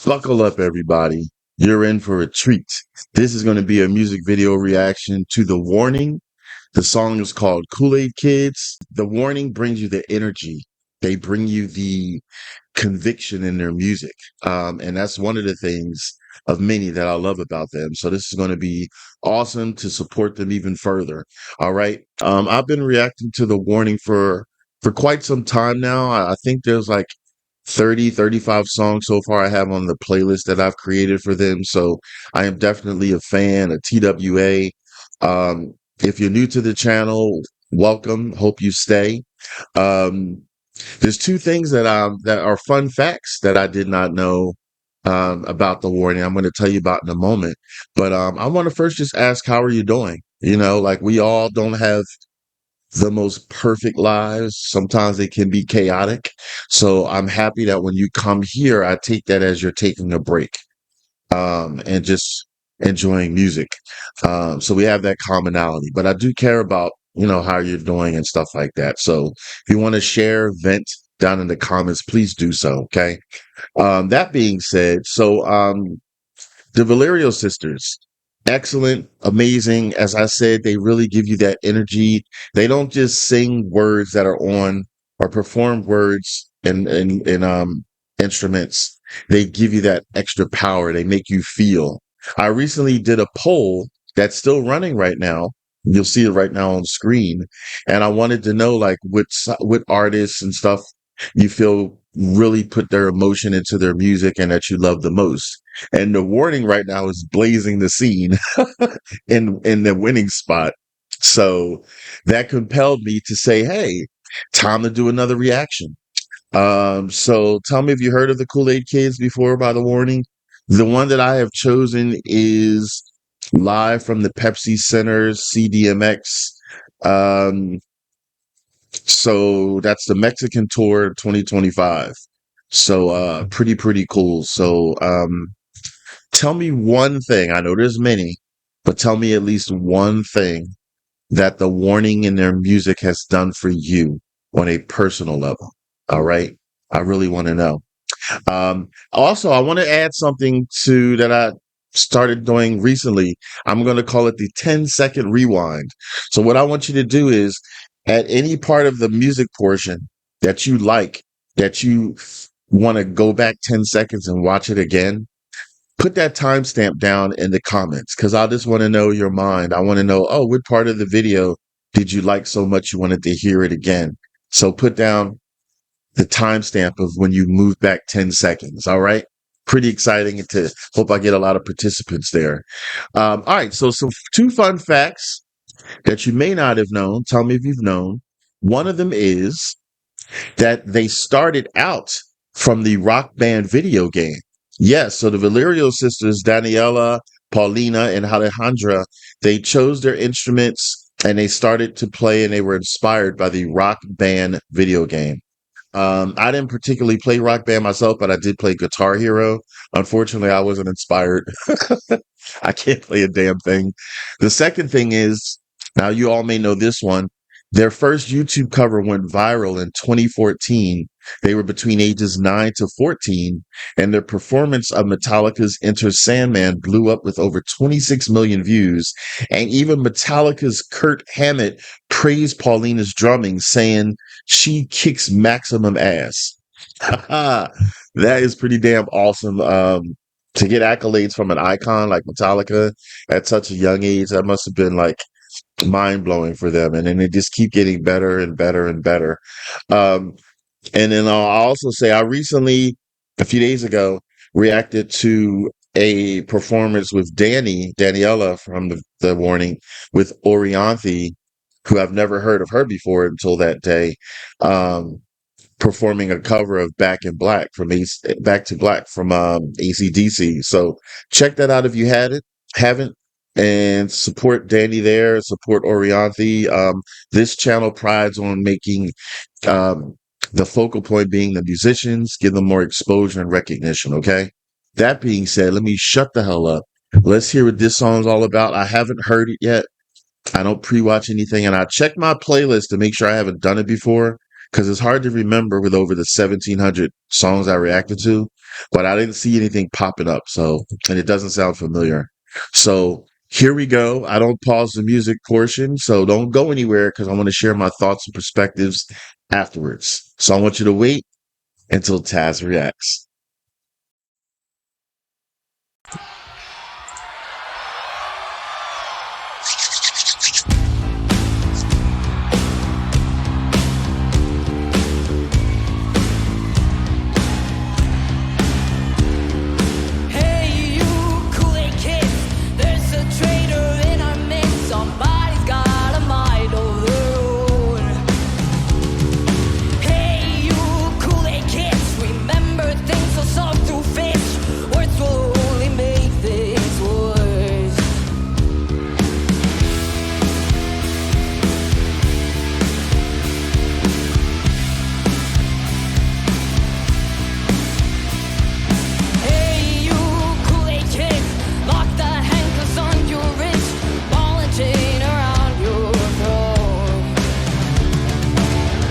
Buckle up, everybody. You're in for a treat. This is going to be a music video reaction to The Warning. The song is called Kool Aid Kids. The Warning brings you the energy, they bring you the conviction in their music. And that's one of the things of many that I love about them. So this is going to be awesome to support them even further. All right. I've been reacting to The Warning for quite some time now. I think there's like 35 songs so far I have on the playlist that I've created for them. So I am definitely a fan, a TWA. If you're new to the channel, welcome. Hope you stay. Um, there's two things that are fun facts that I did not know about The Warning. I'm going to tell you about in a moment. But I want to first just ask, how are you doing? You know, like we all don't have the most perfect lives. Sometimes they can be chaotic. So I'm happy that when you come here, I take that as you're taking a break, and just enjoying music. So we have that commonality, but I do care about, how you're doing and stuff like that. So if you want to share, vent down in the comments, please do so. Okay. That being said, the Valerio sisters, excellent, amazing. As I said, they really give you that energy. They don't just sing words that are on or perform words and instruments. They give you that extra power. They make you feel. I recently did a poll that's still running right now. You'll see it right now on screen. And I wanted to know like what artists and stuff you feel really put their emotion into their music and that you love the most. And The Warning right now is blazing the scene in the winning spot. So that compelled me to say, hey, time to do another reaction. So tell me if you heard of the Kool Aid Kids before by The Warning. The one that I have chosen is live from the Pepsi Center's CDMX. Um, so that's the Mexican tour 2025. So pretty cool. So tell me one thing. I know there's many, but tell me at least one thing that The Warning in their music has done for you on a personal level. All right. I really want to know. Also, I want to add something to that I started doing recently. I'm going to call it the 10-second rewind. So what I want you to do is at any part of the music portion that you like, that you want to go back 10 seconds and watch it again, put that timestamp down in the comments because I just want to know your mind. I want to know, oh, what part of the video did you like so much you wanted to hear it again? So put down the timestamp of when you move back 10 seconds. All right. Pretty exciting to hope I get a lot of participants there. All right. So some two fun facts that you may not have known. Tell me if you've known. One of them is that they started out from the Rock Band video game. Yes, so the Valerio sisters, Daniela, Paulina, and Alejandra, they chose their instruments and they started to play and they were inspired by the Rock Band video game. I didn't particularly play Rock Band myself, but I did play Guitar Hero. Unfortunately, I wasn't inspired. I can't play a damn thing. The second thing is, now you all may know this one. Their first YouTube cover went viral in 2014. They were between ages 9 to 14, and their performance of Metallica's Enter Sandman blew up with over 26 million views. And even Metallica's Kurt Hammett praised Paulina's drumming, saying she kicks maximum ass. That is pretty damn awesome. To get accolades from an icon like Metallica at such a young age, that must have been like mind blowing for them. And then they just keep getting better and better and better. Um, and then I'll also say I recently, a few days ago, reacted to a performance with Daniela from the Warning with Orianthi, who I've never heard of her before until that day. Performing a cover of Back to Black from AC/DC. So check that out if you haven't, and support Danny there. Support Orianthi. This channel prides on making um, the focal point being the musicians, give them more exposure and recognition. Okay. That being said, let me shut the hell up. Let's hear what this song's all about. I haven't heard it yet. I don't pre-watch anything, and I check my playlist to make sure I haven't done it before. because it's hard to remember with over the 1,700 songs I reacted to, but I didn't see anything popping up. So, and it doesn't sound familiar. So here we go. I don't pause the music portion, so don't go anywhere because I want to share my thoughts and perspectives afterwards. So I want you to wait until Tazzz reacts. Hey, you Kool Aid Kids, there's a traitor in our midst. Somebody's got a mind of their own. Hey, you Kool Aid Kids, remember things will solve through fish. Words will only make things worse. Hey, you Kool Aid Kids, lock the handcuffs on your wrist, ball and chain around your throat.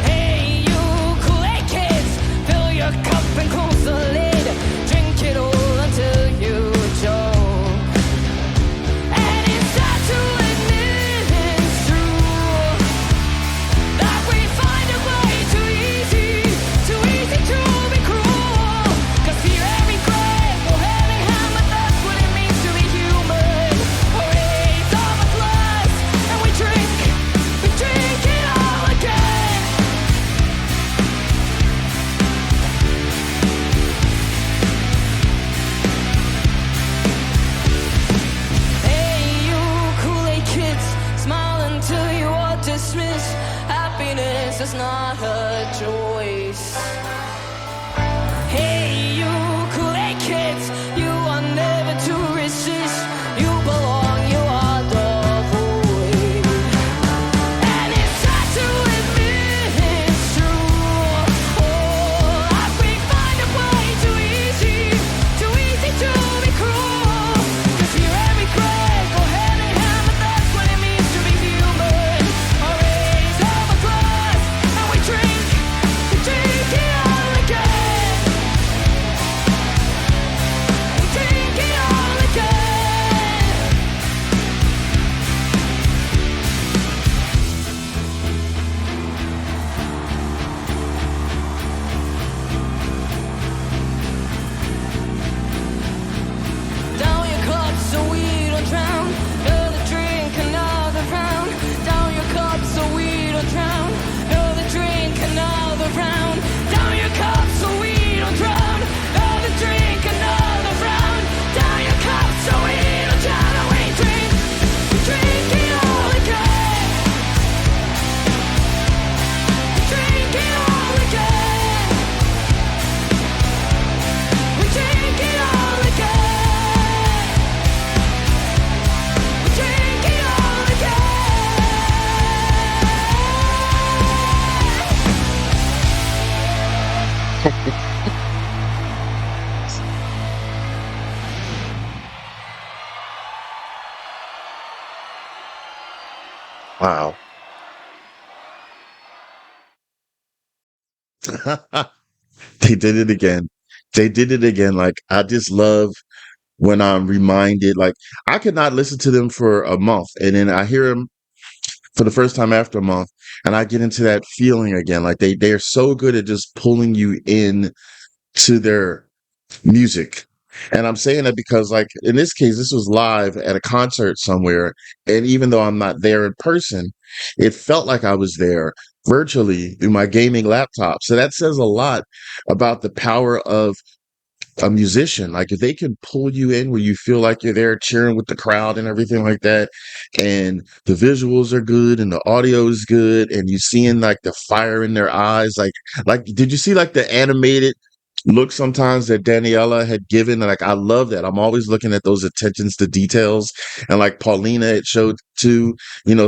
Hey, you Kool Aid Kids, fill your cup and close the lid, drink it all until you choke. And it's sad to admit it's true that we find it way too easy to be cruel. 'Cause fear every grave, go hand in hand, but that's what it means to be human. A race of a glass, and we drink it all again. Hey, you Kool Aid Kids, smile until you are dismissed. Happiness is not a choice. Hey, you Kool Aid Kids, you are never to resist. You belong, you are the void. And it's sad to admit it's true. Oh, that we find it way too easy to be cruel. 'Cause fear every grave, go hand in hand, but that's what it means to be human. A race of a glass, and we drink it all again. We drink it all again. Down your cup so we don't drown. Another drink, another round. Down your cup so we don't drown. Another drink, another round. Down your cup so we don't drown. Another drink, another round. Down your cup so we don't drown. And we drink it all again. We drink it all again. We drink it all again. We drink it all again. Wow. They did it again. They did it again. Like, I just love when I'm reminded, like, I could not listen to them for a month, and then I hear them for the first time after a month, and I get into that feeling again. Like, they're so good at just pulling you in to their music. And I'm saying that because, like, in this case, this was live at a concert somewhere. And even though I'm not there in person, it felt like I was there virtually through my gaming laptop. So that says a lot about the power of a musician. Like, if they can pull you in where you feel like you're there cheering with the crowd and everything like that, and the visuals are good and the audio is good, and you seeing like the fire in their eyes, like did you see like the animated look sometimes that Daniela had given? Like, I love that. I'm always looking at those attentions to details, and like Paulina, it showed too,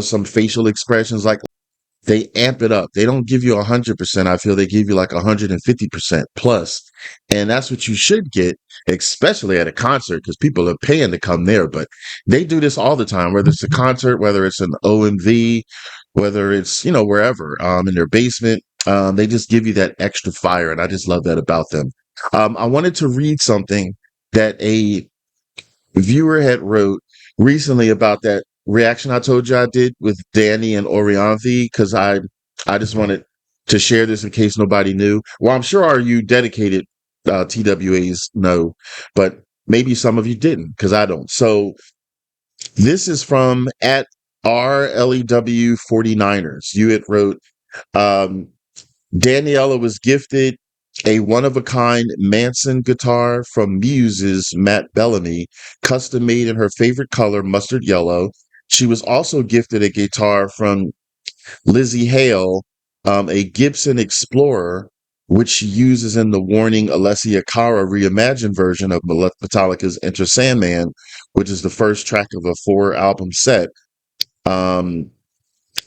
some facial expressions. Like, they amp it up. They don't give you 100%. I feel they give you like 150% plus. And that's what you should get, especially at a concert, because people are paying to come there. But they do this all the time, whether it's a concert, whether it's an OMV, whether it's, wherever, in their basement. They just give you that extra fire, and I just love that about them. I wanted to read something that a viewer had wrote recently about that reaction I told you I did with Danny and Orianthi, because I just wanted to share this in case nobody knew. Well, I'm sure our you dedicated TWAs know, but maybe some of you didn't because I don't. So this is from at RLEW 49ers. You had wrote, um, Daniela was gifted a one-of-a-kind Manson guitar from Muse's Matt Bellamy, custom made in her favorite color, mustard yellow. She was also gifted a guitar from Lizzie Hale, a Gibson Explorer, which she uses in the Warning Alessia Cara reimagined version of Metallica's Enter Sandman, which is the first track of a 4-album set. Um,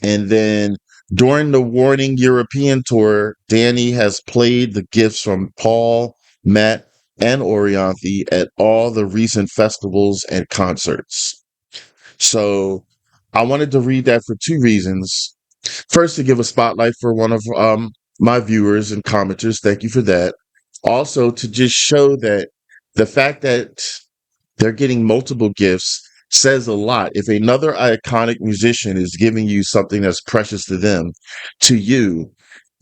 and then during the Warning European tour, Danny has played the gifts from Paul, Matt, and Orianthi at all the recent festivals and concerts. So I wanted to read that for two reasons. First, to give a spotlight for one of my viewers and commenters. Thank you for that. Also, to just show that the fact that they're getting multiple gifts says a lot. If another iconic musician is giving you something that's precious to them, to you,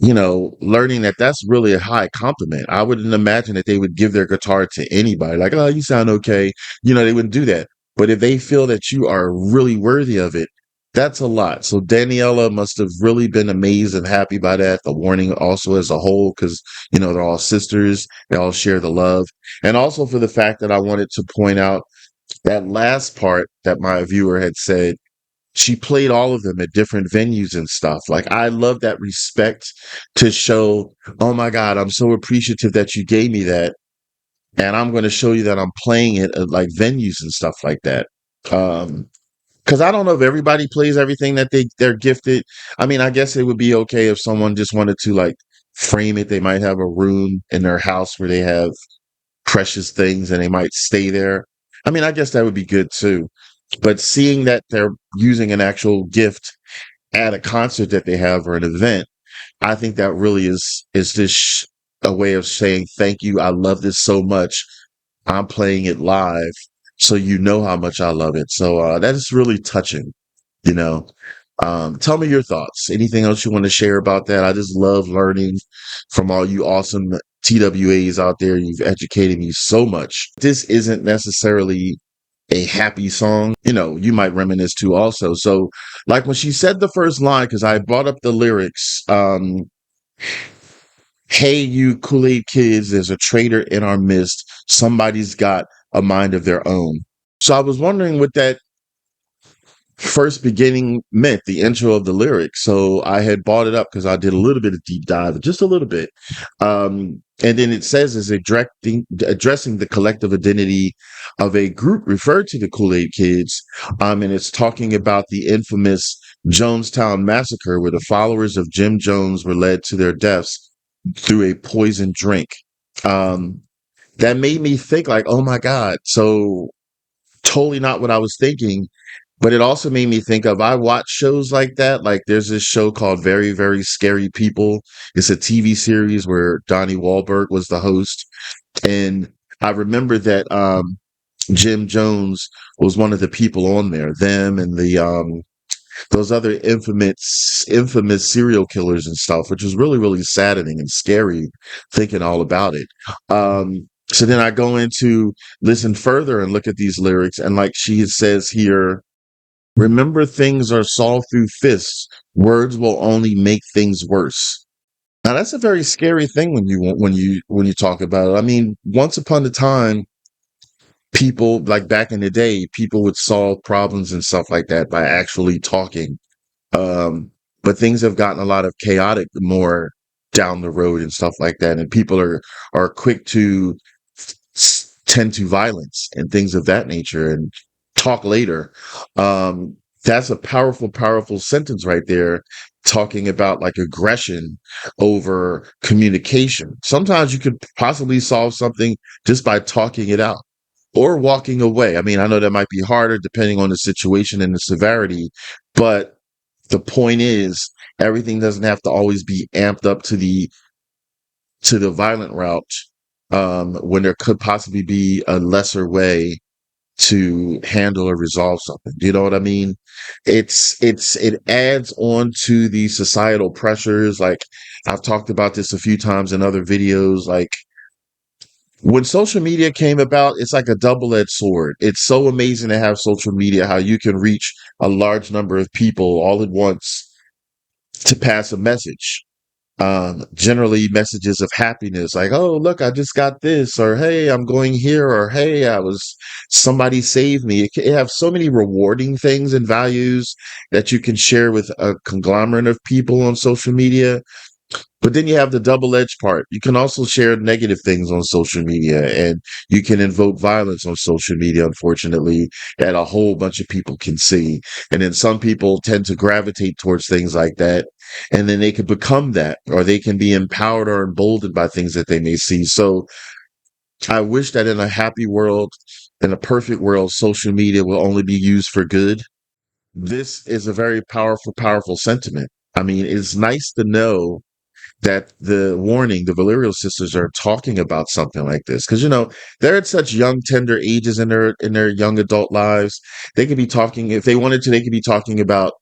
learning that that's really a high compliment. I wouldn't imagine that they would give their guitar to anybody like, oh, you sound okay. They wouldn't do that. But if they feel that you are really worthy of it, that's a lot. So Daniela must have really been amazed and happy by that. The Warning also as a whole, because, they're all sisters. They all share the love. And also for the fact that I wanted to point out that last part that my viewer had said, she played all of them at different venues and stuff. Like, I love that respect to show, oh my God, I'm so appreciative that you gave me that. And I'm going to show you that I'm playing it at like venues and stuff like that. Cause I don't know if everybody plays everything that they're gifted. I mean, I guess it would be okay if someone just wanted to like frame it. They might have a room in their house where they have precious things and they might stay there. I mean, I guess that would be good too. But seeing that they're using an actual gift at a concert that they have or an event, I think that really is just a way of saying thank you. I love this so much. I'm playing it live, so you know how much I love it. So that is really touching. You know, tell me your thoughts. Anything else you want to share about that? I just love learning from all you awesome TWAs out there. You've educated me so much. This isn't necessarily a happy song. You might reminisce too also. So like when she said the first line, because I brought up the lyrics, hey, you Kool Aid kids, there's a traitor in our midst. Somebody's got a mind of their own. So I was wondering what that first beginning meant, the intro of the lyrics. So I had bought it up because I did a little bit of deep dive, just a little bit. And then it says is addressing the collective identity of a group referred to the Kool Aid Kids. And it's talking about the infamous Jonestown massacre, where the followers of Jim Jones were led to their deaths through a poisoned drink. That made me think like, oh my God. So totally not what I was thinking. But it also made me think of, I watch shows like that. Like there's this show called Very, Very Scary People. It's a TV series where Donnie Wahlberg was the host. And I remember that Jim Jones was one of the people on there, them and those other infamous serial killers and stuff, which was really, really saddening and scary thinking all about it. So then I go into listen further and look at these lyrics. And like she says here, remember, things are solved through fists. Words will only make things worse. Now that's a very scary thing when you talk about it. I mean, once upon a time, people like back in the day, people would solve problems and stuff like that by actually talking. Um, but things have gotten a lot of chaotic more down the road and stuff like that, and people are quick to tend to violence and things of that nature and talk later. That's a powerful, powerful sentence right there, talking about like aggression over communication. Sometimes you could possibly solve something just by talking it out or walking away. I mean, I know that might be harder depending on the situation and the severity, but The point is, everything doesn't have to always be amped up to the violent route, when there could possibly be a lesser way to handle or resolve something. Do you know what I mean? It adds on to the societal pressures. Like, I've talked about this a few times in other videos. Like, when social media came about, it's like a double-edged sword. It's so amazing to have social media, how you can reach a large number of people all at once to pass a message. Generally messages of happiness, like, oh, look, I just got this, or hey, I'm going here, or hey, somebody saved me. It have so many rewarding things and values that you can share with a conglomerate of people on social media. But then you have the double-edged part. You can also share negative things on social media, and you can invoke violence on social media, unfortunately, that a whole bunch of people can see. And then some people tend to gravitate towards things like that, and then they can become that, or they can be empowered or emboldened by things that they may see. So I wish that in a happy world, in a perfect world, social media will only be used for good. This is a very powerful, powerful sentiment. I mean, it's nice to know that the Warning, the Valerial sisters, are talking about something like this, because they're at such young, tender ages in their young adult lives. They could be talking, if they wanted to, they could be talking about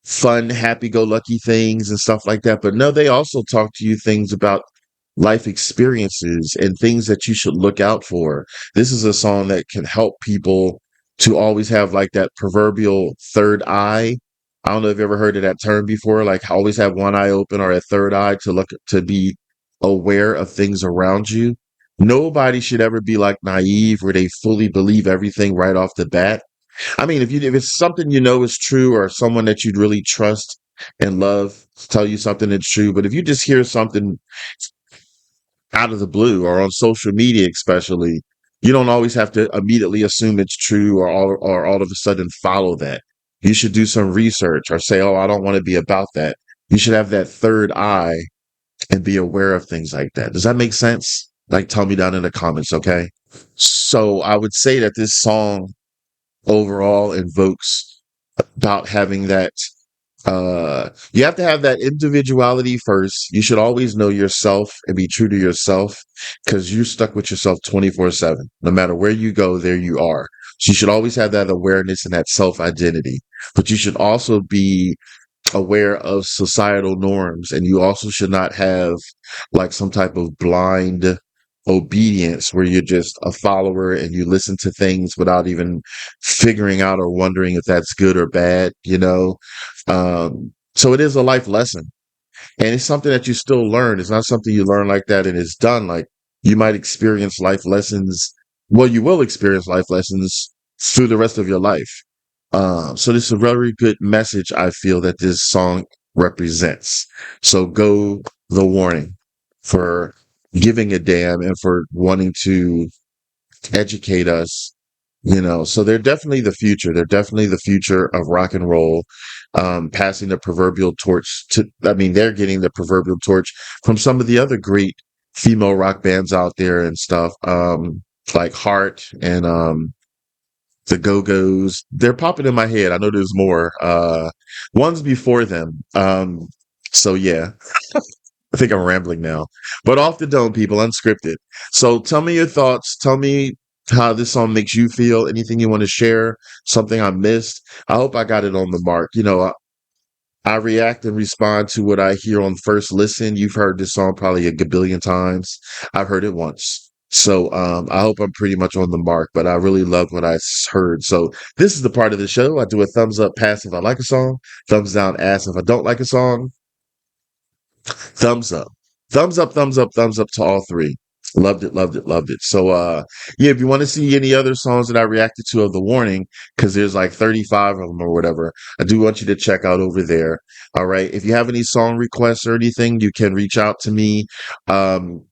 fun, happy-go-lucky things and stuff like that. But no, they also talk to you things about life experiences and things that you should look out for. This is a song that can help people to always have like that proverbial third eye. I don't know if you ever heard of that term before, like always have one eye open or a third eye to look to be aware of things around you. Nobody should ever be like naive where they fully believe everything right off the bat. I mean, if it's something you know is true, or someone that you'd really trust and love tell you something that's true, but if you just hear something out of the blue or on social media, especially, you don't always have to immediately assume it's true, or all of a sudden follow that. You should do some research or say, "Oh, I don't want to be about that." You should have that third eye and be aware of things like that. Does that make sense? Like, tell me down in the comments, okay? So I would say that this song overall invokes about having that you have to have that individuality first. You should always know yourself and be true to yourself, because you're stuck with yourself 24/7. No matter where you go, there you are. So you should always have that awareness and that self identity. But you should also be aware of societal norms, and you also should not have like some type of blind obedience where you're just a follower and you listen to things without even figuring out or wondering if that's good or bad. So it is a life lesson, and it's something that you still learn. It's not something you learn like that and it's done. Like, you might experience life lessons. Well, you will experience life lessons through the rest of your life. So this is a very good message, I feel, that this song represents. So go the Warning for giving a damn and for wanting to educate us. So they're definitely the future. They're definitely the future of rock and roll, passing the proverbial torch I mean, they're getting the proverbial torch from some of the other great female rock bands out there and stuff, like Heart and, the Go-Go's. They're popping in my head. I know there's more, ones before them. So yeah, I think I'm rambling now, but off the dome, people, unscripted. So tell me your thoughts. Tell me how this song makes you feel. Anything you want to share? Something I missed? I hope I got it on the mark. I react and respond to what I hear on first listen. You've heard this song probably a gabillion times. I've heard it once. So I hope I'm pretty much on the mark, but I really love what heard. So this is the part of the show. I do a thumbs up pass if I like a song, thumbs down ass if I don't like a song. Thumbs up. Thumbs up, thumbs up, thumbs up to all three. Loved it, loved it, loved it. So yeah, if you want to see any other songs that I reacted to of The Warning, because there's like 35 of them or whatever, I do want you to check out over there. All right. If you have any song requests or anything, you can reach out to me. Um,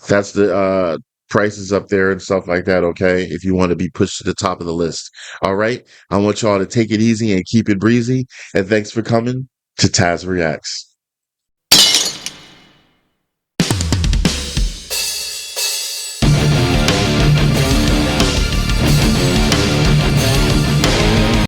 that's the prices up there and stuff like that, okay? If you want to be pushed to the top of the list. All right. I want y'all to take it easy and keep it breezy. And thanks for coming to Tazzz Reacts.